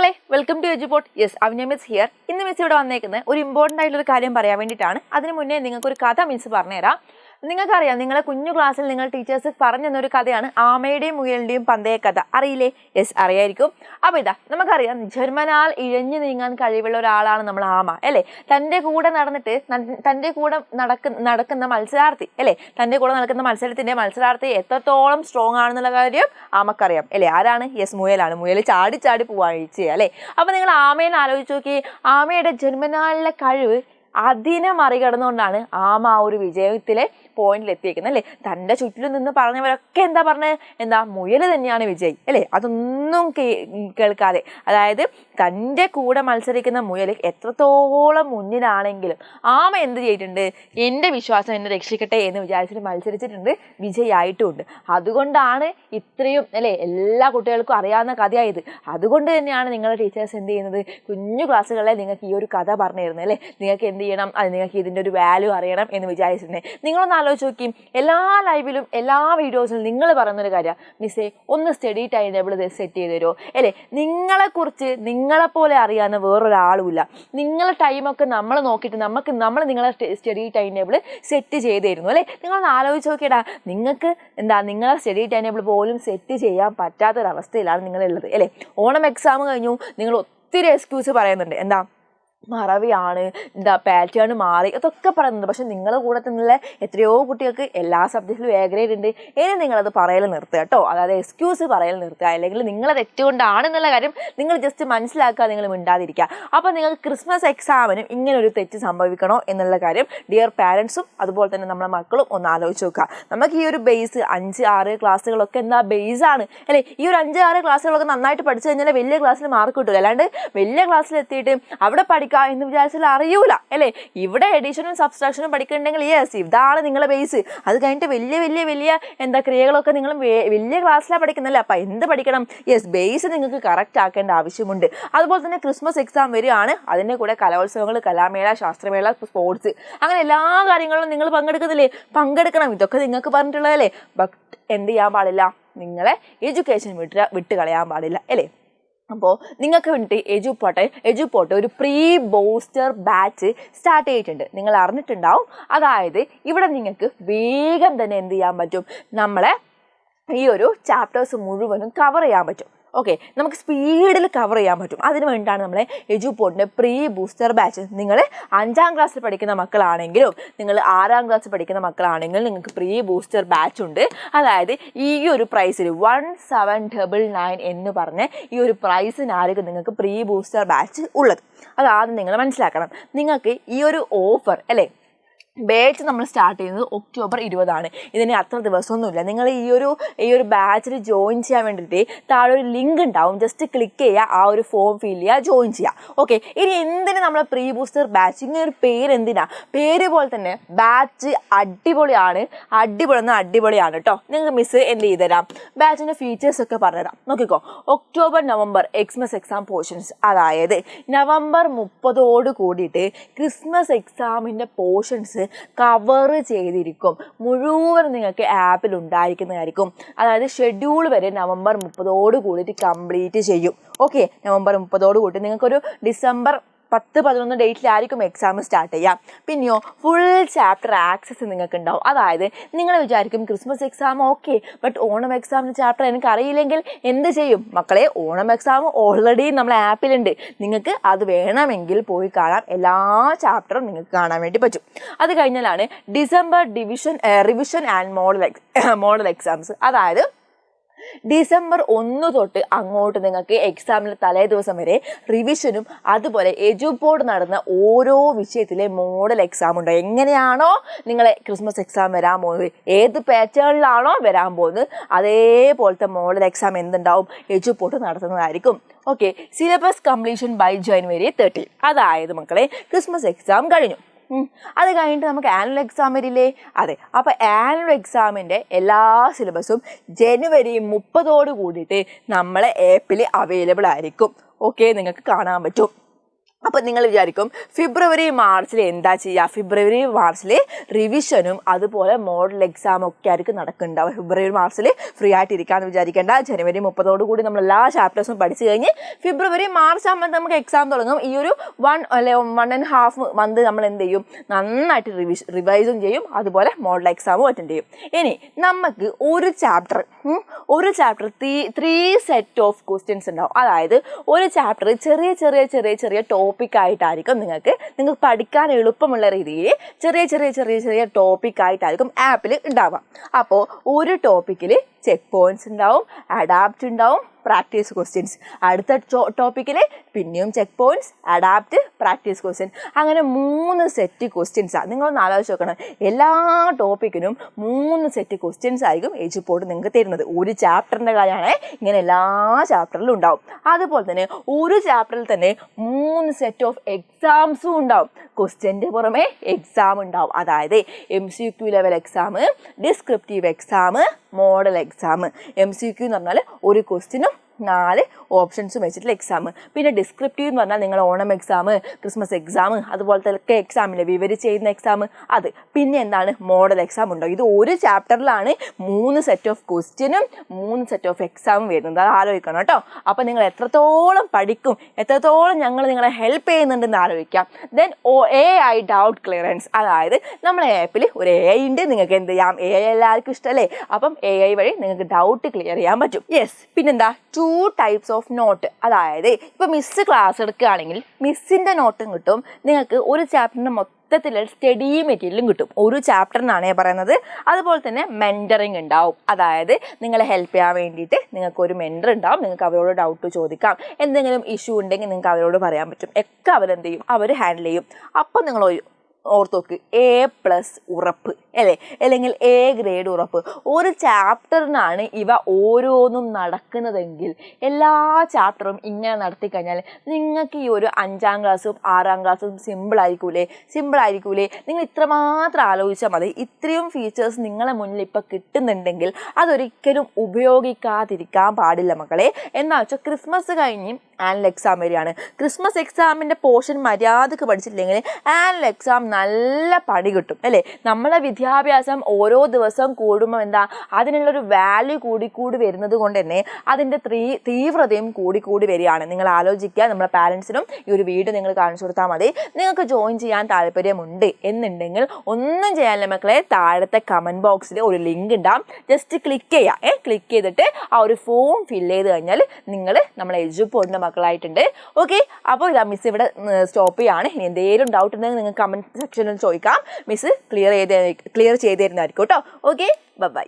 മക്കളെ welcome to Eduport. Yes, Avanya miss here. ഇന്ന് miss ഇവിടെ വന്നേക്കുന്നത് ഒരു ഇമ്പോർട്ടൻ്റ് ആയിട്ടുള്ള കാര്യം പറയാൻ വേണ്ടിയിട്ടാണ്. അതിന് മുന്നേ നിങ്ങൾക്കൊരു കഥ മിസ് പറഞ്ഞുതരാം. നിങ്ങൾക്കറിയാം, നിങ്ങളെ കുഞ്ഞു ക്ലാസ്സിൽ നിങ്ങൾ ടീച്ചേഴ്സ് പറഞ്ഞു തന്നൊരു കഥയാണ് ആമയുടെയും മുയലിൻ്റെയും പന്തയ കഥ. അറിയില്ലേ? യെസ്, അറിയായിരിക്കും. അപ്പോൾ ഇതാ നമുക്കറിയാം, ജന്മനാൽ ഇഴഞ്ഞു നീങ്ങാൻ കഴിവുള്ള ഒരാളാണ് നമ്മൾ ആമ അല്ലേ. തൻ്റെ കൂടെ നടന്നിട്ട് തൻ്റെ കൂടെ നടക്കുന്ന മത്സരാർത്ഥി അല്ലേ, തൻ്റെ കൂടെ നടക്കുന്ന മത്സരാർത്ഥി എത്രത്തോളം സ്ട്രോങ് ആണെന്നുള്ള കാര്യം ആമക്കറിയാം അല്ലേ. ആരാണ്? യെസ്, മുയലാണ്. മുയൽ ചാടി ചാടി പോവാഴ്ച അല്ലേ. അപ്പോൾ നിങ്ങൾ ആമേനെ ആലോചിച്ച് നോക്കി. ആമയുടെ ജന്മനാളിലെ കഴിവ് അതിനെ മറികടന്നുകൊണ്ടാണ് ആമ ആ ഒരു വിജയത്തിലെ പോയിന്റിൽ എത്തിയേക്കുന്നത് അല്ലേ. തൻ്റെ ചുറ്റിലും നിന്ന് പറഞ്ഞവരൊക്കെ എന്താ മുയൽ തന്നെയാണ് വിജയി അല്ലേ. അതൊന്നും കേൾക്കാതെ, അതായത് തൻ്റെ കൂടെ മത്സരിക്കുന്ന മുയൽ എത്രത്തോളം മുന്നിലാണെങ്കിലും ആമ എന്ത് ചെയ്തിട്ടുണ്ട്? എൻ്റെ വിശ്വാസം എന്നെ രക്ഷിക്കട്ടെ എന്ന് വിചാരിച്ചിട്ട് മത്സരിച്ചിട്ടുണ്ട്, വിജയായിട്ടുമുണ്ട്. അതുകൊണ്ടാണ് ഇത്രയും അല്ലേ എല്ലാ കുട്ടികൾക്കും അറിയാവുന്ന കഥയായത്. അതുകൊണ്ട് തന്നെയാണ് നിങ്ങളുടെ ടീച്ചേഴ്സ് എന്ത് ചെയ്യുന്നത്, കുഞ്ഞു ക്ലാസ്സുകളിലെ നിങ്ങൾക്ക് ഈ ഒരു കഥ പറഞ്ഞു തരുന്നത് അല്ലേ. നിങ്ങൾക്ക് എന്ത് ചെയ്യണം, അത് നിങ്ങൾക്ക് ഇതിൻ്റെ ഒരു വാല്യൂ അറിയണം എന്ന് വിചാരിച്ചിട്ടുണ്ട്. നിങ്ങളൊന്ന് ആലോചിച്ച് നോക്കി, എല്ലാ ലൈവിലും എല്ലാ വീഡിയോസിലും നിങ്ങൾ പറയുന്നൊരു കാര്യം, മിസ്സേ ഒന്ന് സ്റ്റഡി ടൈം ടേബിൾ സെറ്റ് ചെയ്ത് തരുമോ അല്ലേ. നിങ്ങളെക്കുറിച്ച് നിങ്ങളെപ്പോലെ അറിയാവുന്ന വേറൊരാളുമില്ല. നിങ്ങളെ ടൈമൊക്കെ നമ്മൾ നോക്കിയിട്ട് നമ്മൾ നിങ്ങളെ സ്റ്റഡി ടൈം ടേബിൾ സെറ്റ് ചെയ്ത് തരുന്നു അല്ലേ. നിങ്ങളൊന്ന് ആലോചിച്ച് നോക്കിയടാ, നിങ്ങൾക്ക് നിങ്ങളെ സ്റ്റഡി ടൈം ടേബിൾ പോലും സെറ്റ് ചെയ്യാൻ പറ്റാത്തൊരവസ്ഥയിലാണ് നിങ്ങളുള്ളത് അല്ലേ. ഓണം എക്സാം കഴിഞ്ഞു, നിങ്ങൾ ഒത്തിരി എക്സ്ക്യൂസ് പറയുന്നുണ്ട്. മറവിയാണ്, പാറ്റേൺ മാറി, അതൊക്കെ പറയുന്നുണ്ട്. പക്ഷെ നിങ്ങളുടെ കൂടെ തന്നെയുള്ള എത്രയോ കുട്ടികൾക്ക് എല്ലാ സബ്ജക്റ്റിലും എ ഗ്രേഡ് ഉണ്ട്. ഇനി നിങ്ങളത് പറയൽ നിർത്തുക കേട്ടോ. അതായത് എക്സ്ക്യൂസ് പറയൽ നിർത്തുക, അല്ലെങ്കിൽ നിങ്ങളെ തെറ്റുകൊണ്ടാണെന്നുള്ള കാര്യം നിങ്ങൾ ജസ്റ്റ് മനസ്സിലാക്കുക, നിങ്ങൾ മിണ്ടാതിരിക്കുക. അപ്പോൾ നിങ്ങൾക്ക് ക്രിസ്മസ് എക്സാമിനും ഇങ്ങനെ ഒരു തെറ്റ് സംഭവിക്കണോ എന്നുള്ള കാര്യം ഡിയർ പാരൻസും അതുപോലെ തന്നെ നമ്മുടെ മക്കളും ഒന്ന് ആലോചിച്ച് നോക്കുക. നമുക്ക് ഈ ഒരു ബേസ് 5-6 ക്ലാസ്സുകളൊക്കെ ബേസാണ് അല്ലേ. ഈ ഒരു 5-6 ക്ലാസ്സുകളൊക്കെ നന്നായിട്ട് പഠിച്ചു കഴിഞ്ഞാൽ വലിയ ക്ലാസ്സിൽ മാർക്ക് കിട്ടില്ല. അല്ലാണ്ട് വലിയ ക്ലാസ്സിൽ എത്തിയിട്ട് അവിടെ എന്ന് വിചാരിച്ചാൽ അറിയൂല അല്ലേ. ഇവിടെ എഡിഷനും സബ്സ്ട്രാക്ഷനും പഠിക്കുന്നുണ്ടെങ്കിൽ യെസ്, ഇതാണ് നിങ്ങളെ ബേസ്. അത് കഴിഞ്ഞിട്ട് വലിയ ക്രിയകളൊക്കെ നിങ്ങൾ വലിയ ക്ലാസ്സിലാണ് പഠിക്കുന്നല്ലേ. അപ്പം എന്ത് പഠിക്കണം? യെസ്, ബേസ് നിങ്ങൾക്ക് കറക്റ്റ് ആക്കേണ്ട ആവശ്യമുണ്ട്. അതുപോലെ തന്നെ ക്രിസ്മസ് എക്സാം വരികയാണ്. അതിൻ്റെ കൂടെ കലോത്സവങ്ങൾ, കലാമേള, ശാസ്ത്രമേള, സ്പോർട്സ്, അങ്ങനെ എല്ലാ കാര്യങ്ങളിലും നിങ്ങൾ പങ്കെടുക്കുന്നില്ലേ? പങ്കെടുക്കണം. ഇതൊക്കെ നിങ്ങൾക്ക് പറഞ്ഞിട്ടുള്ളതല്ലേ. ബട്ട് എന്ത് ചെയ്യാൻ പാടില്ല? നിങ്ങളെ എഡ്യൂക്കേഷൻ വിട്ട് കളയാൻ പാടില്ല അല്ലേ. അപ്പോൾ നിങ്ങൾക്ക് വേണ്ടിയിട്ട് എജുപോർട്ട് ഒരു പ്രീ ബൂസ്റ്റർ ബാച്ച് സ്റ്റാർട്ട് ചെയ്തിട്ടുണ്ട്. നിങ്ങൾ അറിഞ്ഞിട്ടുണ്ടാവും. അതായത് ഇവിടെ നിങ്ങൾക്ക് വേഗം തന്നെ എന്ത് ചെയ്യാൻ പറ്റും, നമ്മളെ ഈ ഒരു ചാപ്റ്റേഴ്സ് മുഴുവനും കവർ ചെയ്യാൻ പറ്റും. ഓക്കെ, നമുക്ക് സ്പീഡിൽ കവർ ചെയ്യാൻ പറ്റും. അതിന് വേണ്ടിയിട്ടാണ് നമ്മളെ എജുപോർട്ടിൻ്റെ പ്രീ ബൂസ്റ്റർ ബാച്ച്. നിങ്ങൾ 5ാം ക്ലാസ്സിൽ പഠിക്കുന്ന മക്കളാണെങ്കിലും നിങ്ങൾ 6ാം ക്ലാസ്സിൽ പഠിക്കുന്ന മക്കളാണെങ്കിലും നിങ്ങൾക്ക് പ്രീ ബൂസ്റ്റർ ബാച്ച് ഉണ്ട്. അതായത് ഈ ഒരു പ്രൈസിൽ 1799 എന്ന് പറഞ്ഞ് ഈ ഒരു പ്രൈസിനായിരിക്കും നിങ്ങൾക്ക് പ്രീ ബൂസ്റ്റർ ബാച്ച് ഉള്ളത്. അതാദ്യം നിങ്ങൾ മനസ്സിലാക്കണം. നിങ്ങൾക്ക് ഈ ഒരു ഓഫർ അല്ലേ, ബാച്ച് നമ്മൾ സ്റ്റാർട്ട് ചെയ്യുന്നത് ഒക്ടോബർ 20 ഇതിന് അത്ര ദിവസമൊന്നുമില്ല. നിങ്ങൾ ഈ ഒരു ബാച്ചിൽ ജോയിൻ ചെയ്യാൻ വേണ്ടിയിട്ട് താഴെ ഒരു ലിങ്ക് ഉണ്ടാവും. ജസ്റ്റ് ക്ലിക്ക് ചെയ്യുക, ആ ഒരു ഫോം ഫിൽ ചെയ്യുക, ജോയിൻ ചെയ്യുക. ഓക്കെ, ഇനി എന്തിന് നമ്മളെ പ്രീ ബൂസ്റ്റർ ബാച്ച്? ഇങ്ങനെ ഒരു പേര് എന്തിനാ? പേര് പോലെ തന്നെ ബാച്ച് അടിപൊളിയാണ് കേട്ടോ. നിങ്ങൾക്ക് മിസ് എന്ത് ചെയ്തുതരാം, ബാച്ചിൻ്റെ ഫീച്ചേഴ്സൊക്കെ പറഞ്ഞുതരാം. നോക്കിക്കോ, October November Xmas exam portions, അതായത് നവംബർ 30 കൂടിയിട്ട് ക്രിസ്മസ് എക്സാമിൻ്റെ പോർഷൻസ് കവർ ചെയ്തിരിക്കും. മുഴുവൻ നിങ്ങൾക്ക് ആപ്പിൽ ഉണ്ടായിരിക്കുന്നതായിരിക്കും. അതായത് ഷെഡ്യൂൾ വരെ നവംബർ 30 കൂടിയിട്ട് കംപ്ലീറ്റ് ചെയ്യും. ഓക്കെ, നവംബർ 30 കൂടി നിങ്ങൾക്കൊരു ഡിസംബർ 10-11 ഡേറ്റിലായിരിക്കും എക്സാം സ്റ്റാർട്ട് ചെയ്യാം. പിന്നെയോ ഫുൾ ചാപ്റ്റർ ആക്സസ് നിങ്ങൾക്ക് ഉണ്ടാവും. അതായത് നിങ്ങൾ വിചാരിക്കും Christmas exam okay, but Onam എക്സാമിൻ്റെ ചാപ്റ്റർ എനിക്ക് അറിയില്ലെങ്കിൽ എന്ത് ചെയ്യും മക്കളെ? ഓണം എക്സാം ഓൾറെഡി നമ്മളെ ആപ്പിലുണ്ട്. നിങ്ങൾക്ക് അത് വേണമെങ്കിൽ പോയി കാണാം. എല്ലാ ചാപ്റ്ററും നിങ്ങൾക്ക് കാണാൻ വേണ്ടി പറ്റും. അത് കഴിഞ്ഞാലാണ് December revision and model exams. അതായത് ഡിസംബർ 1 തൊട്ട് അങ്ങോട്ട് നിങ്ങൾക്ക് എക്സാമിന് തലേ ദിവസം വരെ റിവിഷനും അതുപോലെ എജുപോർട്ട് നടന്ന ഓരോ വിഷയത്തിലെ മോഡൽ എക്സാം ഉണ്ട്. എങ്ങനെയാണോ നിങ്ങളെ ക്രിസ്മസ് എക്സാം വരാൻ പോകുന്നത്, ഏത് പാറ്റേണിലാണോ വരാൻ പോകുന്നത്, അതേപോലത്തെ മോഡൽ എക്സാം എന്തുണ്ടാവും, Eduport നടത്തുന്നതായിരിക്കും. Okay, syllabus completion by ജനുവരി 30. അതായത് മക്കളെ ക്രിസ്മസ് എക്സാം കഴിഞ്ഞു. അത് കഴിഞ്ഞിട്ട് നമുക്ക് ആനുവൽ എക്സാം വരില്ലേ? അതെ, അപ്പോൾ ആനുവൽ എക്സാമിൻ്റെ എല്ലാ സിലബസും ജനുവരി 30 കൂടിയിട്ട് നമ്മളെ ആപ്പിൽ അവൈലബിൾ ആയിരിക്കും. ഓക്കെ, നിങ്ങൾക്ക് കാണാൻ പറ്റും. അപ്പം നിങ്ങൾ വിചാരിക്കും ഫെബ്രുവരി മാർച്ചിൽ എന്താ ചെയ്യുക? ഫെബ്രുവരി മാർച്ചിൽ റിവിഷനും അതുപോലെ മോഡൽ എക്സാമും ഒക്കെ ആയിരിക്കും നടക്കുന്നുണ്ടാവും. ഫെബ്രുവരി മാർച്ചിൽ ഫ്രീ ആയിട്ട് ഇരിക്കാമെന്ന് വിചാരിക്കേണ്ട. ജനുവരി 30 കൂടി നമ്മൾ എല്ലാ ചാപ്റ്റേഴ്സും പഠിച്ചു കഴിഞ്ഞ് ഫെബ്രുവരി മാർച്ച് ആകുമ്പോൾ നമുക്ക് എക്സാം തുടങ്ങും. ഈ ഒരു 1.5 മന്ത് നമ്മൾ എന്ത് ചെയ്യും? നന്നായിട്ട് റിവൈസും ചെയ്യും, അതുപോലെ മോഡൽ എക്സാമും അറ്റൻഡ് ചെയ്യും. ഇനി നമുക്ക് ഒരു ചാപ്റ്റർ 3 സെറ്റ് ഓഫ് ക്വസ്റ്റ്യൻസ് ഉണ്ടാവും. അതായത് ഒരു ചാപ്റ്റർ ചെറിയ ടോപ്പിക് ആയിട്ടായിരിക്കും നിങ്ങൾക്ക് പഠിക്കാൻ എളുപ്പമുള്ള രീതിയിൽ ചെറിയ ടോപ്പിക് ആയിട്ടായിരിക്കും ആപ്പിൽ ഉണ്ടാവുക. അപ്പോൾ ഒരു ടോപ്പിക്കിൽ ചെക്ക് പോയിന്റ്സ് ഉണ്ടാവും, അഡാപ്റ്റ് ഉണ്ടാവും, പ്രാക്ടീസ് ക്വസ്റ്റ്യൻസ്. അടുത്ത ടോപ്പിക്കിൽ പിന്നെയും check points, adapt, practice question. അങ്ങനെ 3 സെറ്റ് ക്വസ്റ്റ്യൻസാണ്. നിങ്ങളൊന്ന് ആലോചിച്ച് നോക്കണം. എല്ലാ ടോപ്പിക്കിനും 3 സെറ്റ് ക്വസ്റ്റ്യൻസ് ആയിരിക്കും എജുപോർട്ട് നിങ്ങൾക്ക് തരുന്നത്. ഒരു ചാപ്റ്ററിൻ്റെ കാര്യമാണ്, ഇങ്ങനെ എല്ലാ ചാപ്റ്ററിലും ഉണ്ടാവും. അതുപോലെ തന്നെ ഒരു ചാപ്റ്ററിൽ തന്നെ 3 സെറ്റ് ഓഫ് എക്സാംസും ഉണ്ടാവും. ക്വസ്റ്റ്യൻ്റെ പുറമെ എക്സാം ഉണ്ടാവും. അതായത് MCQ level exam, descriptive exam, model exam. MCQ എന്ന് പറഞ്ഞാൽ ഒരു ക്വസ്റ്റ്യനും 4 ഓപ്ഷൻസും വെച്ചിട്ടുള്ള എക്സാം. പിന്നെ ഡിസ്ക്രിപ്റ്റീവ് എന്ന് പറഞ്ഞാൽ നിങ്ങൾ ഓണം എക്സാം, ക്രിസ്മസ് എക്സാം, അതുപോലത്തെ ഒക്കെ എക്സാമില്ലേ വിവരിച്ച് ചെയ്യുന്ന എക്സാം, അത്. പിന്നെ എന്താണ് മോഡൽ എക്സാം ഉണ്ടാവും. ഇത് ഒരു ചാപ്റ്ററിലാണ് 3 സെറ്റ് ഓഫ് ക്വസ്റ്റ്യനും 3 സെറ്റ് ഓഫ് എക്സാമും വരുന്നത്. അത് ആലോചിക്കണം കേട്ടോ. അപ്പോൾ നിങ്ങൾ എത്രത്തോളം പഠിക്കും, എത്രത്തോളം ഞങ്ങൾ നിങ്ങളെ ഹെൽപ്പ് ചെയ്യുന്നുണ്ടെന്ന് ആലോചിക്കാം. Then AI doubt clearance. അതായത് നമ്മളെ ആപ്പിൽ ഒരു AI ഉണ്ട്. നിങ്ങൾക്ക് എന്ത് ചെയ്യാം? AI എല്ലാവർക്കും ഇഷ്ടമല്ലേ? അപ്പം AI വഴി നിങ്ങൾക്ക് ഡൗട്ട് ക്ലിയർ ചെയ്യാൻ പറ്റും. യെസ്. പിന്നെന്താ? 2 ടൈപ്സ് ഓഫ് നോട്ട്. അതായത് ഇപ്പോൾ മിസ് ക്ലാസ് എടുക്കുകയാണെങ്കിൽ മിസ്സിൻ്റെ നോട്ടും കിട്ടും, നിങ്ങൾക്ക് ഒരു ചാപ്റ്ററിൻ്റെ മൊത്തത്തിലുള്ള സ്റ്റഡി മെറ്റീരിയലും കിട്ടും. ഒരു ചാപ്റ്ററിനാണ് പറയുന്നത്. അതുപോലെ തന്നെ മെൻറ്ററിങ് ഉണ്ടാവും. അതായത് നിങ്ങളെ ഹെൽപ്പ് ചെയ്യാൻ വേണ്ടിയിട്ട് നിങ്ങൾക്ക് ഒരു മെൻറ്റർ ഉണ്ടാവും. നിങ്ങൾക്ക് അവരോട് ഡൗട്ട് ചോദിക്കാം. എന്തെങ്കിലും ഇഷ്യൂ ഉണ്ടെങ്കിൽ നിങ്ങൾക്ക് അവരോട് പറയാൻ പറ്റും. ഒക്കെ അവരെന്ത് ചെയ്യും? അവർ ഹാൻഡിൽ ചെയ്യും. അപ്പം നിങ്ങൾ ഓർത്തോക്ക് A+ ഉറപ്പ് അല്ലേ, അല്ലെങ്കിൽ A ഗ്രേഡ് ഉറപ്പ്. ഒരു ചാപ്റ്ററിനാണ് ഇവ ഓരോന്നും നടക്കുന്നതെങ്കിൽ എല്ലാ ചാപ്റ്ററും ഇങ്ങനെ നടത്തിക്കഴിഞ്ഞാൽ നിങ്ങൾക്ക് ഈ ഒരു 5ാം ക്ലാസ്സും 6ാം ക്ലാസ്സും സിമ്പിളായിരിക്കൂലേ? നിങ്ങൾ ഇത്രമാത്രം ആലോചിച്ചാൽ മതി. ഇത്രയും ഫീച്ചേഴ്സ് നിങ്ങളെ മുന്നിൽ ഇപ്പം കിട്ടുന്നുണ്ടെങ്കിൽ അതൊരിക്കലും ഉപയോഗിക്കാതിരിക്കാൻ പാടില്ല മക്കളെ. എന്താ വെച്ചാൽ ക്രിസ്മസ് കഴിഞ്ഞ് ആനുവൽ എക്സാം വരികയാണ്. ക്രിസ്മസ് എക്സാമിൻ്റെ പോർഷൻ മര്യാദക്ക് പഠിച്ചില്ലെങ്കിൽ ആനുവൽ എക്സാം നല്ല പണി കിട്ടും അല്ലേ? നമ്മളെ വിദ്യാഭ്യാസം ഓരോ ദിവസവും കൂടുമ്പോൾ എന്താ അതിനുള്ളൊരു വാല്യൂ കൂടി വരുന്നത് കൊണ്ട് തന്നെ അതിൻ്റെ തീവ്രതയും കൂടി വരികയാണ്. നിങ്ങൾ ആലോചിക്കുക. നമ്മളെ പാരൻസിനും ഈ ഒരു വീഡിയോ നിങ്ങൾ കാണിച്ചു കൊടുത്താൽ മതി. നിങ്ങൾക്ക് ജോയിൻ ചെയ്യാൻ താല്പര്യമുണ്ട് എന്നുണ്ടെങ്കിൽ ഒന്നും ചെയ്യാനില്ല മക്കളെ. താഴത്തെ കമൻറ്റ് ബോക്സിൽ ഒരു ലിങ്ക് ഉണ്ടാവും. ജസ്റ്റ് ക്ലിക്ക് ചെയ്യുക. ക്ലിക്ക് ചെയ്തിട്ട് ആ ഒരു ഫോം ഫില്ല് ചെയ്ത് കഴിഞ്ഞാൽ നിങ്ങൾ നമ്മളെ എജുപോർട്ടിൻ്റെ മക്കളായിട്ടുണ്ട്. ഓക്കെ. അപ്പോൾ ഇതാ മിസ് ഇവിടെ സ്റ്റോപ്പ് ചെയ്യാണ്. ഇനി എന്തെങ്കിലും ഡൗട്ട് ഉണ്ടെങ്കിൽ നിങ്ങൾക്ക് കമൻറ്റ് സെക്ഷനിൽ ചോദിക്കാം. മിസ് ക്ലിയർ ചെയ്ത് തരുന്നതായിരിക്കും കേട്ടോ. Okay, by.